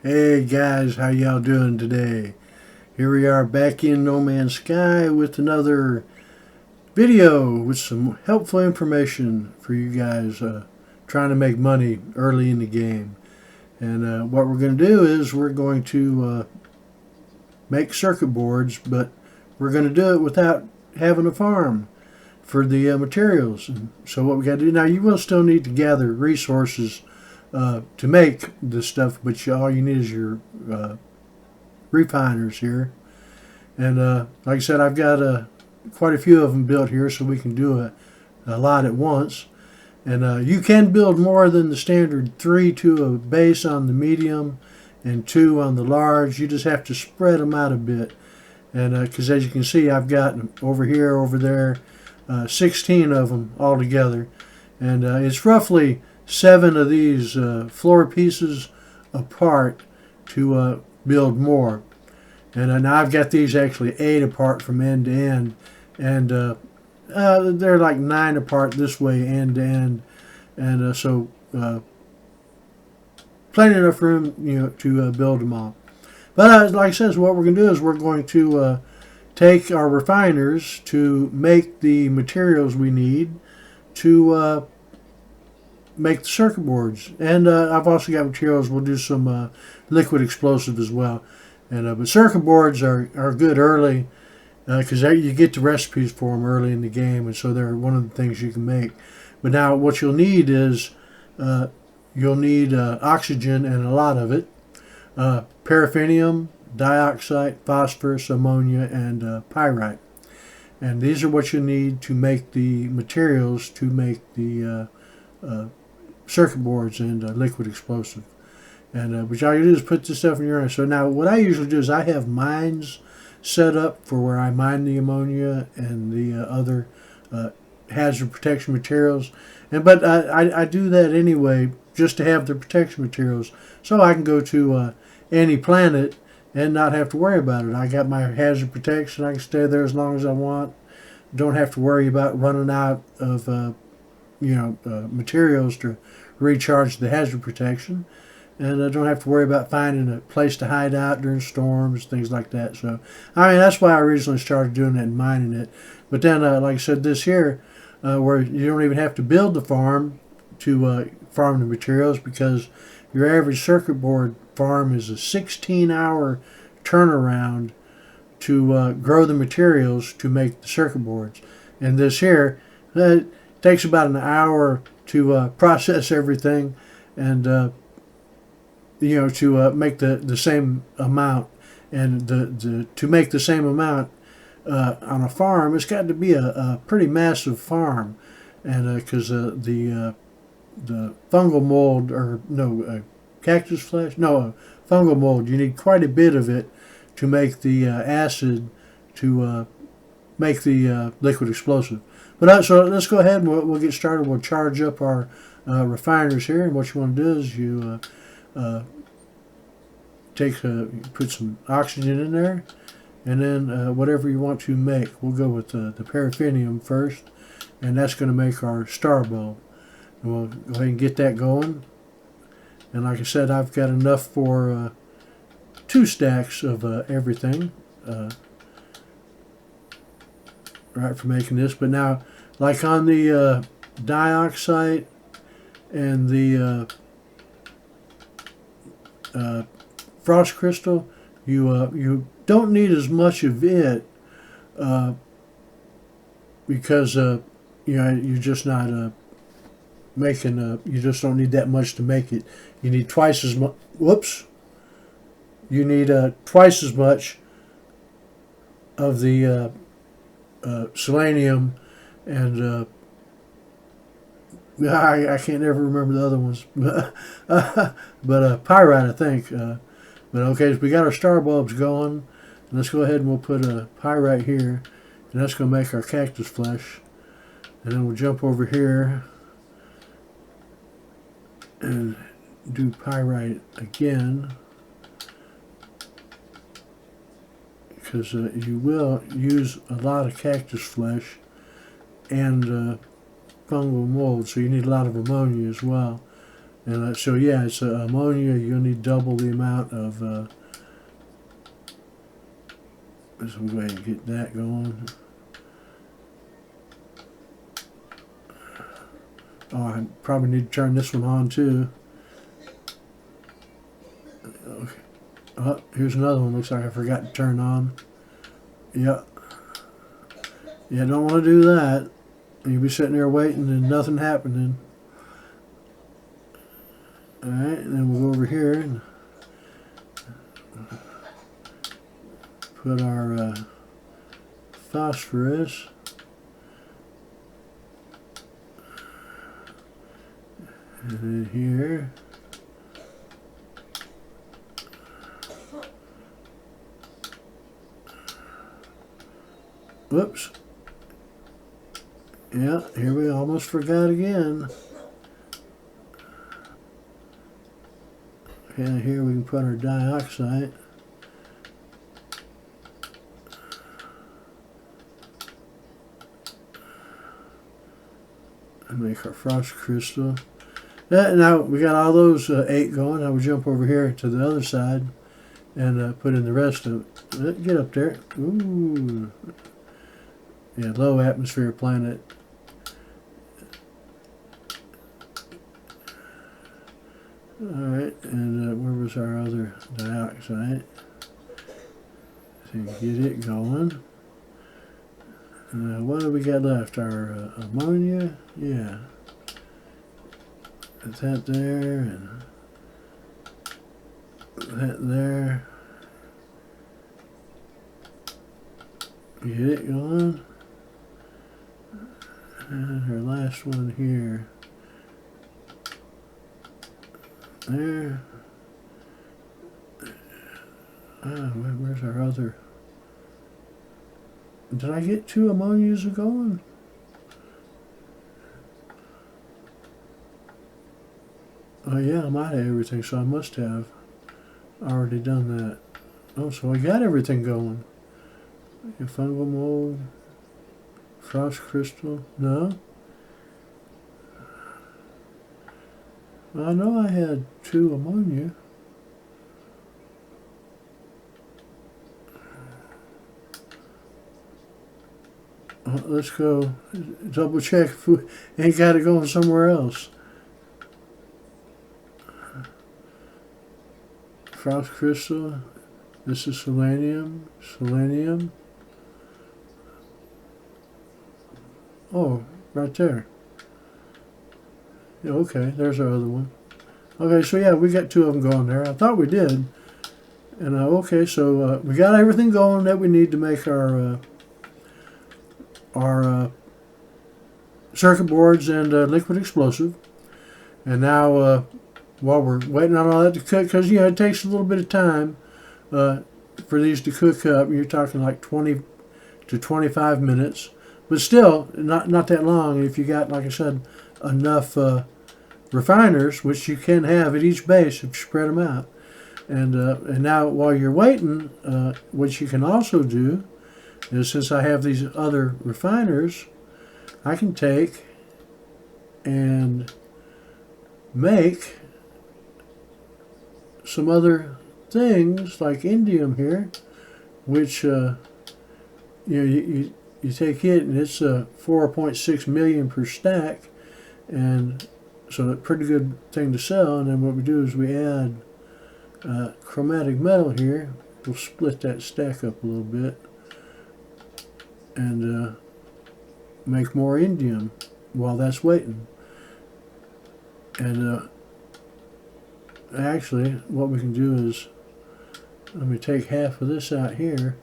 Hey guys, how y'all doing today? Here we are back in No Man's Sky with another video with some helpful information for you guys trying to make money early in the game. And what we're going to do is we're going to make circuit boards, but we're going to do it without having a farm for the materials. And so what we got to do now, you will still need to gather resources to make this stuff, but all you need is your refiners here. And like I said, I've got quite a few of them built here, so we can do a lot at once. And you can build more than the standard 3 to a base on the medium and 2 on the large. You just have to spread them out a bit. And because as you can see, I've got over here, over there, 16 of them all together. And it's roughly 7 of these floor pieces apart to build more. And now I've got these actually 8 apart from end to end, and they're like 9 apart this way end to end, and so plenty enough room, to build them all. But like I said, so what we're going to do is we're going to take our refiners to make the materials we need to make the circuit boards, and I've also got materials. We'll do some liquid explosive as well. And but circuit boards are good early because you get the recipes for them early in the game, and so they're one of the things you can make. But now what you'll need is you'll need oxygen, and a lot of it, paraffinium, dioxide, phosphorus, ammonia, and pyrite. And these are what you need to make the materials to make the circuit boards and liquid explosive. And what all you do is put this stuff in your own. So now what I usually do is I have mines set up for where I mine the ammonia and the other hazard protection materials. But I do that anyway just to have the protection materials so I can go to any planet and not have to worry about it. I got my hazard protection. I can stay there as long as I want. Don't have to worry about running out of materials to recharge the hazard protection. And I don't have to worry about finding a place to hide out during storms, things like that. So, I mean, that's why I originally started doing it and mining it. But then, like I said, this here, where you don't even have to build the farm to farm the materials, because your average circuit board farm is a 16-hour turnaround to grow the materials to make the circuit boards. And this here, it takes about an hour to process everything, and to make the same amount. And to make the same amount on a farm, it's got to be a pretty massive farm, and because the fungal mold, or no, cactus flesh, no, fungal mold, you need quite a bit of it to make the acid to make the liquid explosive. But so let's go ahead and we'll get started. We'll charge up our refiners here, and what you want to do is you put some oxygen in there, and then whatever you want to make. We'll go with the paraffinium first, and that's going to make our star bulb. And we'll go ahead and get that going. And like I said, I've got enough for 2 stacks of everything, right, for making this. But now, like on the dioxide and the frost crystal, you don't need as much of it because you're just not making you just don't need that much to make it. You need twice as much. Whoops. You need twice as much of the selenium and I can't ever remember the other ones, but pyrite, I think. But okay, so we got our star bulbs going. Let's go ahead and we'll put a pyrite here, and that's going to make our cactus flesh. And then we'll jump over here and do pyrite again, because you will use a lot of cactus flesh and fungal mold, so you need a lot of ammonia as well. And so yeah, it's ammonia. You'll need double the amount of. So we'll go ahead and get that going. Oh, I probably need to turn this one on too. Okay. Oh, here's another one. Looks like I forgot to turn on. Yep. Yeah, don't want to do that. You'll be sitting there waiting and nothing happening. Alright, and then we'll go over here and put our phosphorus. And then here. Whoops. Yeah, here we almost forgot again. Okay, here we can put our dioxide. And make our frost crystal. Now we got all those 8 going. I will jump over here to the other side and put in the rest of it. Get up there. Ooh. Yeah, low atmosphere planet. Alright, and where was our other dioxide? So get it going. What do we got left? Our ammonia? Yeah. Put that there and that there. Get it going. And our last one here. There. Where's our other? Did I get 2 ammonias going? Oh yeah, I might have everything, so I must have already done that. Oh, so I got everything going. A fungal mold, frost crystal, no? I know I had 2 ammonia. Let's go double check if we ain't got it going somewhere else. Frost crystal. This is selenium. Selenium. Oh, right there. Yeah, okay, there's our other one. Okay, so yeah, we got 2 of them going there. I thought we did. And okay, so we got everything going that we need to make our circuit boards and liquid explosive. And now, while we're waiting on all that to cook, because it takes a little bit of time for these to cook up. You're talking like 20 to 25 minutes, but still not that long. If you got, like I said, enough refiners, which you can have at each base if you spread them out. And now while you're waiting, what you can also do is, since I have these other refiners, I can take and make some other things like indium here, which you take it and it's 4.6 million per stack, and so a pretty good thing to sell. And then what we do is we add chromatic metal here. We'll split that stack up a little bit and make more indium while that's waiting. And actually what we can do is, let me take half of this out here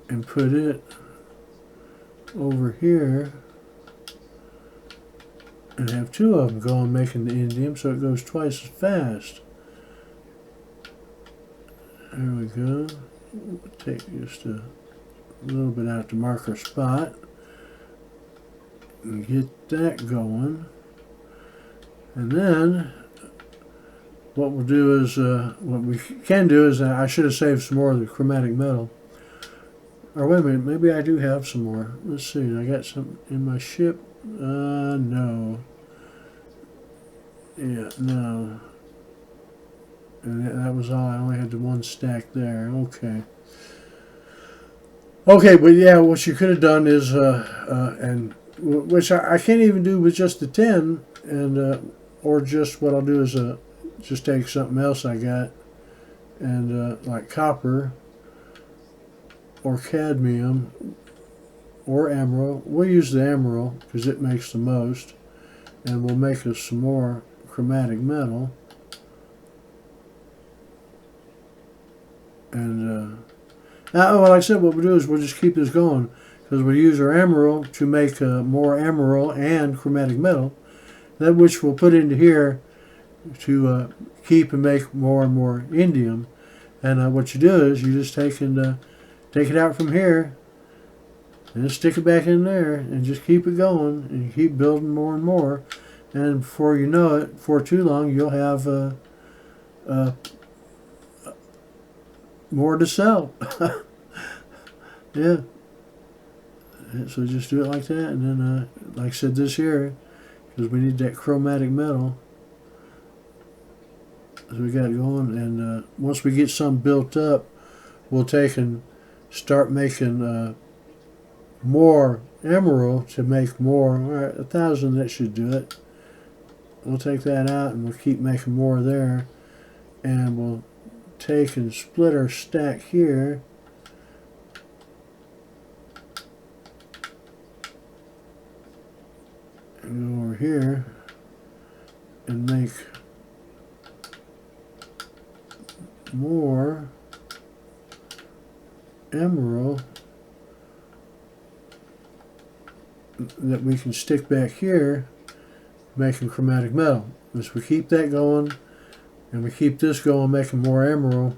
and put it over here and have 2 of them going, making the indium, so it goes twice as fast. There we go. Take just a little bit out to mark our spot and get that going. And then what we'll do is, what we can do is, I should have saved some more of the chromatic metal. Or wait a minute, maybe I do have some more. Let's see, I got some in my ship. No. Yeah, no. And that was all. I only had the one stack there. Okay. Okay, but yeah, what you could have done is, and which I can't even do with just the 10, and or just what I'll do is just take something else I got, and like copper or cadmium or emerald. We'll use the emerald because it makes the most, and we'll make us some more chromatic metal. And well, like I said, what we'll do is we'll just keep this going because we'll use our emerald to make more emerald and chromatic metal, that which we'll put into here to keep and make more and more indium. And what you do is you just take it out from here and just stick it back in there and just keep it going and keep building more and more. And before you know it, before too long, you'll have more to sell. Yeah. So just do it like that, and then, like I said, this here, because we need that chromatic metal. So we got it going, and once we get some built up, we'll take and start making more emerald to make more. All right, 1,000, that should do it. We'll take that out, and we'll keep making more there, and we'll take and split our stack here. And go over here and make more emerald that we can stick back here, making chromatic metal. As we keep that going, and we keep this going, making more emerald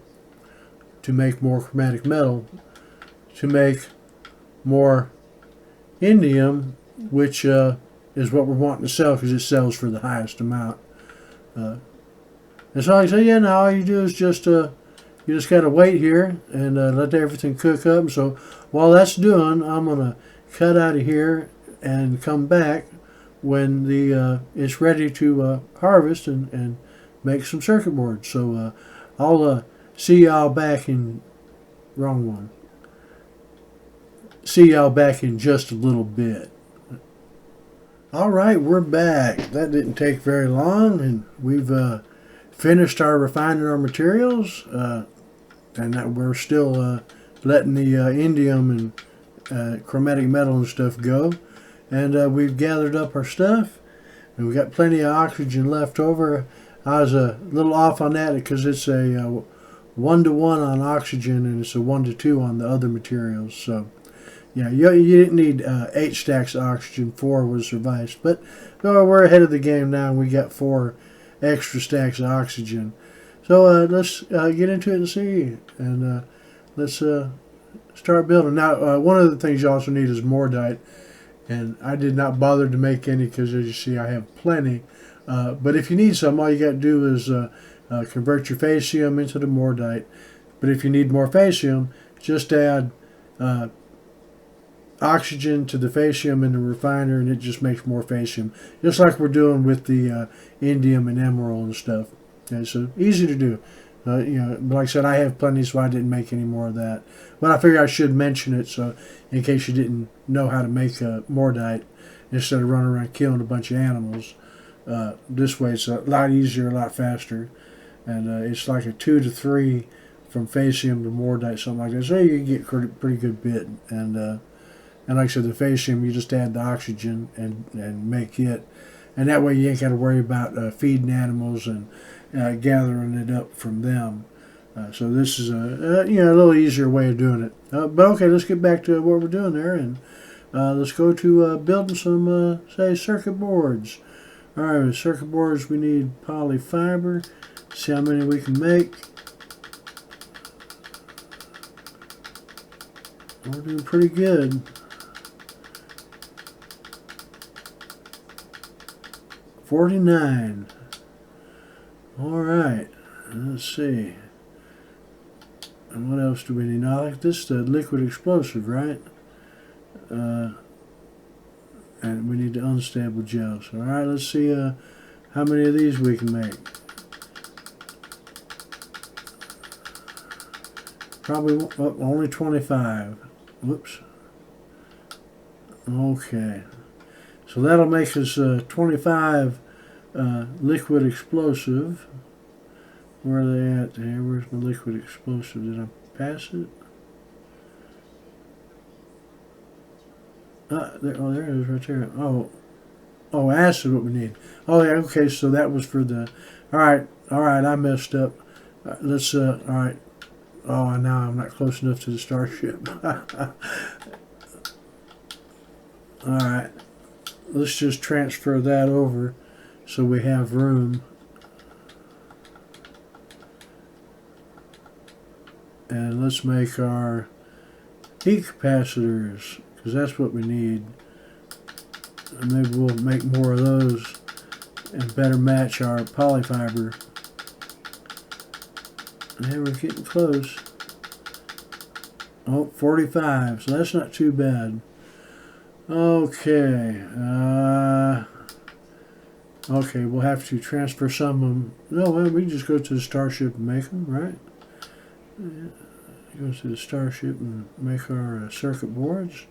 to make more chromatic metal, to make more indium, which is what we're wanting to sell because it sells for the highest amount. And so like I say, yeah, now all you do is just you just got to wait here and let everything cook up. So while that's doing, I'm gonna cut out of here and come back when the it's ready to harvest and make some circuit boards. So I'll see y'all back in wrong one. See y'all back in just a little bit. All right, we're back. That didn't take very long, and we've finished our refining our materials, and that we're still letting the indium and chromatic metal and stuff go. And we've gathered up our stuff, and we've got plenty of oxygen left over. I was a little off on that because it's a 1-to-1 on oxygen, and it's a 1-to-2 on the other materials. So yeah, you didn't need 8 stacks of oxygen. 4 would suffice. But we're ahead of the game now, and we got 4 extra stacks of oxygen. So let's get into it and see. And let's start building. Now, one of the things you also need is Mordite. And I did not bother to make any because, as you see, I have plenty. But if you need some, all you got to do is convert your Facium into the Mordite. But if you need more Facium, just add oxygen to the Facium in the refiner, and it just makes more Facium, just like we're doing with the indium and emerald and stuff. Okay, so easy to do. But like I said, I have plenty, so I didn't make any more of that. But I figured I should mention it, so in case you didn't know how to make a Mordite, instead of running around killing a bunch of animals, this way it's a lot easier, a lot faster, and it's like a 2 to 3 from Facium to Mordite, something like that. So you can get pretty good bit, and like I said, the Facium, you just add the oxygen and make it. And that way you ain't got to worry about feeding animals and gathering it up from them. So this is a little easier way of doing it. But okay, let's get back to what we're doing there. And let's go to building some, say, circuit boards. All right, with circuit boards, we need polyfiber. See how many we can make. We're doing pretty good. 49. All right, let's see. And what else do we need? Now, like this, the liquid explosive, right? And we need the unstable gels. All right, let's see how many of these we can make. Probably only 25. Whoops. Okay. So that'll make us 25 liquid explosive. Where are they at here? Where's my liquid explosive? Did I pass it? There it is right there. Oh, acid, what we need. Oh, yeah, okay, so that was for the... All right, I messed up. Let's, all right. Oh, now I'm not close enough to the starship. All right, let's just transfer that over so we have room. And let's make our heat capacitors, because that's what we need. And maybe we'll make more of those and better match our polyfiber. And we're getting close. Oh, 45, so that's not too bad. Okay. Okay, we'll have to transfer some of them. No, well, we can just go to the starship and make them, right? Go to the starship and make our circuit boards.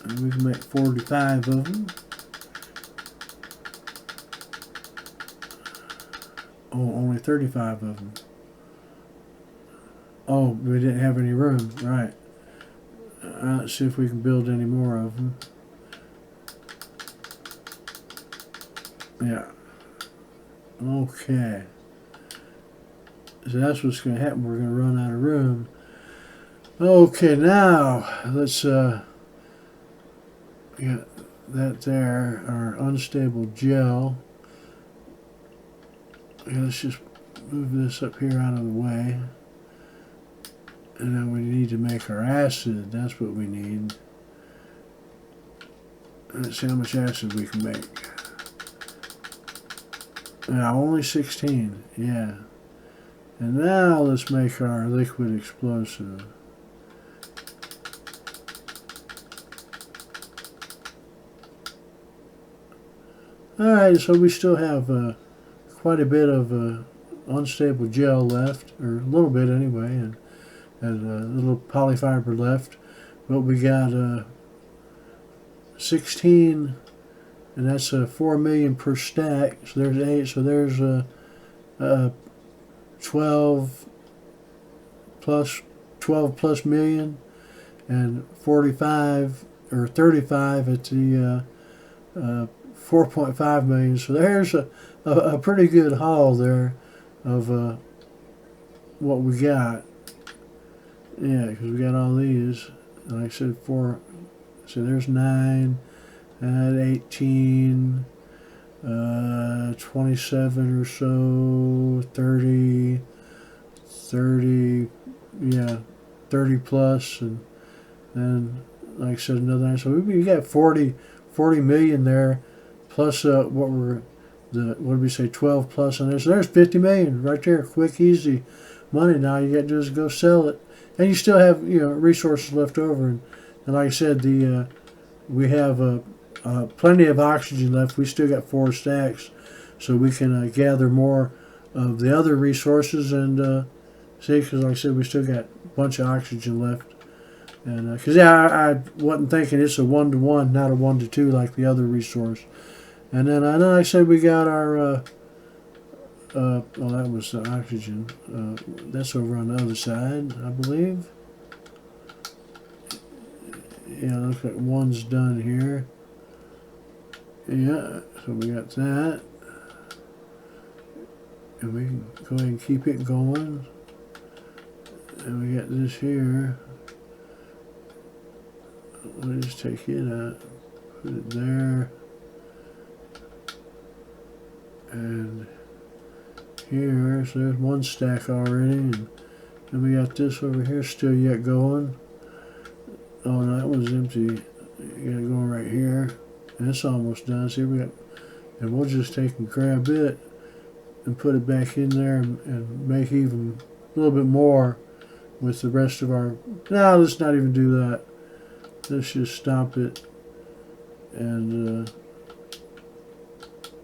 And we can make 45 of them. Oh, only 35 of them. Oh, we didn't have any room, right. Let's see if we can build any more of them. Yeah. Okay. So that's what's going to happen. We're going to run out of room. Okay, now let's get that there, our unstable gel. Yeah, let's just move this up here out of the way. And then we need to make our acid. That's what we need. Let's see how much acid we can make. Yeah, only 16. Yeah. And now let's make our liquid explosive. Alright, so we still have quite a bit of unstable gel left, or a little bit anyway, and a little polyfiber left. But we got 16, and that's 4 million per stack. So there's 8. So there's 12 plus million, and 45 or 35 at the 4.5 million. So there's a pretty good haul there of what we got. Yeah, because we got all these. Like I said, 4. So there's 9, and 18, 27 or so, 30, yeah, 30 plus, and then, like I said, another 9. So we got 40 million there, plus what did we say, 12 plus on there. So there's 50 million right there, quick, easy money. Now you got to do is go sell it. And you still have, resources left over, and like I said, we have plenty of oxygen left. We still got 4 stacks, so we can gather more of the other resources and see. Because like I said, we still got a bunch of oxygen left, and because I wasn't thinking it's a 1-to-1, not a 1-to-2 like the other resource. And then like I said, we got our well, that was the oxygen. That's over on the other side, I believe. Yeah, looks like one's done here. Yeah, so we got that. And we can go ahead and keep it going. And we got this here. We'll just take it out, put it there. And here, so there's 1 stack already, and then we got this over here still yet going. Oh no, that one's empty. You got it going right here, and it's almost done. See, we got, and we'll just take and grab it and put it back in there and make even a little bit more with the rest of our. No, let's not even do that. Let's just stop it and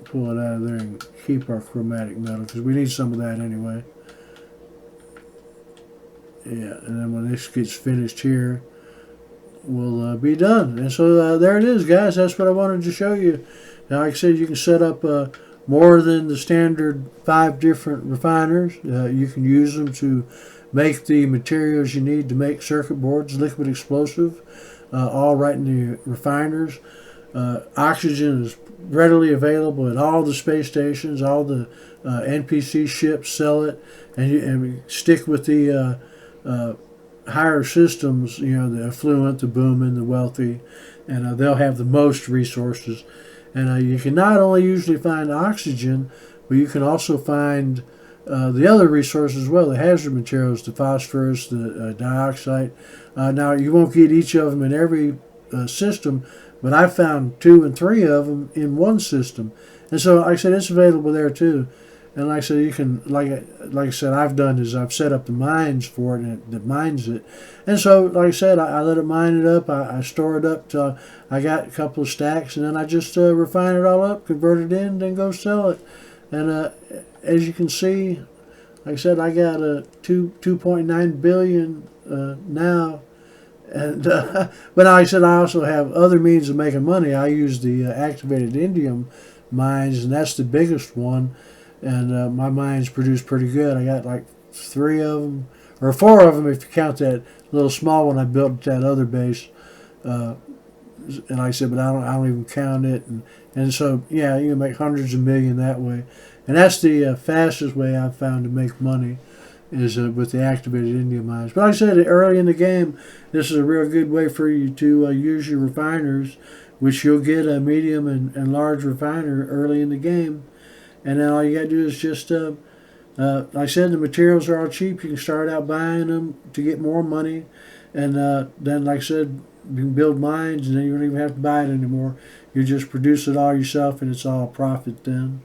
pull it out of there and keep our chromatic metal because we need some of that anyway. Yeah, and then when this gets finished here, we'll be done. And so there it is, guys. That's what I wanted to show you. Now, like I said, you can set up more than the standard 5 different refiners. You can use them to make the materials you need to make circuit boards, liquid explosive, all right in the refiners. Oxygen is readily available at all the space stations. All the NPC ships sell it, and we stick with the higher systems, you know, the affluent, the booming, the wealthy, and they'll have the most resources. And you can not only usually find oxygen, but you can also find the other resources as well, the hazard materials, the phosphorus, the dioxide. Now, you won't get each of them in every system, but I found 2 and 3 of them in one system. And so, like I said, it's available there too. And like I said, you can, like I said, I've done is I've set up the mines for it, and it mines it. And so, like I said, I let it mine it up. I store it up till I got a couple of stacks, and then I just refine it all up, convert it in, then go sell it. And as you can see, like I said, I got 2.9 billion now. And but like I said, I also have other means of making money. I use the activated indium mines, and that's the biggest one. And my mines produce pretty good. I got like 3 of them, or 4 of them if you count that little small one I built at that other base. And like I said, but I don't even count it. And so, yeah, you can make hundreds of millions that way. And that's the fastest way I've found to make money is with the activated indium mines. But like I said, early in the game, this is a real good way for you to use your refiners, which you'll get a medium and large refiner early in the game. And then all you got to do is just, like I said, the materials are all cheap. You can start out buying them to get more money. And then, like I said, you can build mines, and then you don't even have to buy it anymore. You just produce it all yourself, and it's all profit then.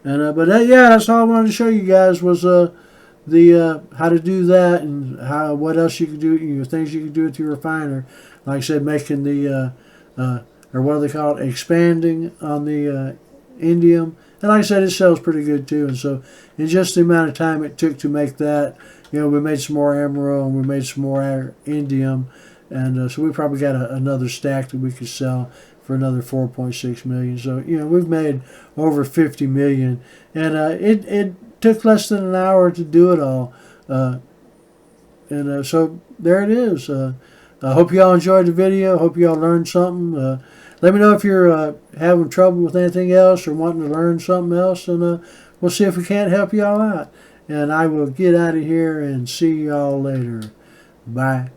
And but yeah, that's all I wanted to show you guys was the how to do that, and what else you can do, you know, things you can do with your refiner. Like I said, making the or what do they call it, expanding on the indium. And like I said, it sells pretty good too. And so in just the amount of time it took to make that, you know, we made some more emerald, and we made some more indium. And so we probably got another stack that we could sell for another 4.6 million. So, you know, we've made over 50 million. And it took less than an hour to do it all. And so there it is. I hope you all enjoyed the video. Hope you all learned something. Let me know if you're having trouble with anything else or wanting to learn something else, and we'll see if we can't help you all out. And I will get out of here and see you all later. Bye.